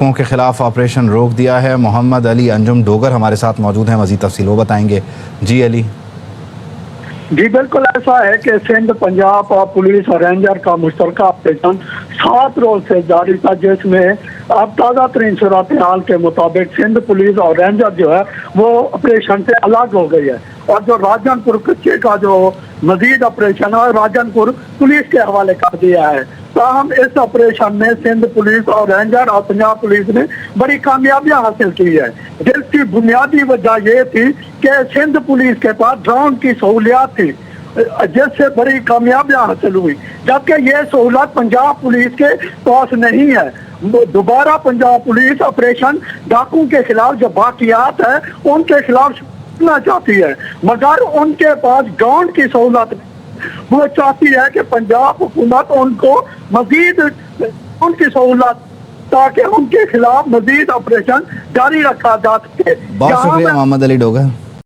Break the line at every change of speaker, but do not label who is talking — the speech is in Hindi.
के खिलाफ ऑपरेशन रोक दिया है। मोहम्मद अली अंजुम डोगर हमारे साथ मौजूद हैं, मजीद तफसील वो बताएंगे। जी अली।
जी बिल्कुल ऐसा है कि सिंध पंजाब पुलिस और रेंजर का मुश्तरका ऑपरेशन 7 रोज से जारी था, जिसमें अब ताज़ा तरीन सूरत हाल के मुताबिक सिंध पुलिस और रेंजर जो है वो ऑपरेशन से अलग हो गई है और जो राजनपुर कच्चे का जो मजीद ऑपरेशन है राजनपुर पुलिस के हवाले कर दिया है। ताहम इस ऑपरेशन में सिंध पुलिस और रेंजर और पंजाब पुलिस ने बड़ी कामयाबियां हासिल की है, जिसकी बुनियादी वजह ये थी कि सिंध पुलिस के पास ड्रोन की सहूलियात थी, जिससे बड़ी कामयाबियां हासिल हुई, जबकि ये सहूलत पंजाब पुलिस के पास नहीं है। दोबारा पंजाब पुलिस ऑपरेशन डाकू के खिलाफ जो बाकियात है उनके खिलाफ करना चाहती है, मगर उनके पास ग्राउंड की सहूलत वो चाहती है कि पंजाब हुकूमत उनको मजीद उनकी सहूलत ताकि उनके खिलाफ मजीद ऑपरेशन जारी रखा जा सके।
बहुत शुक्रिया मोहम्मद अली डोगर।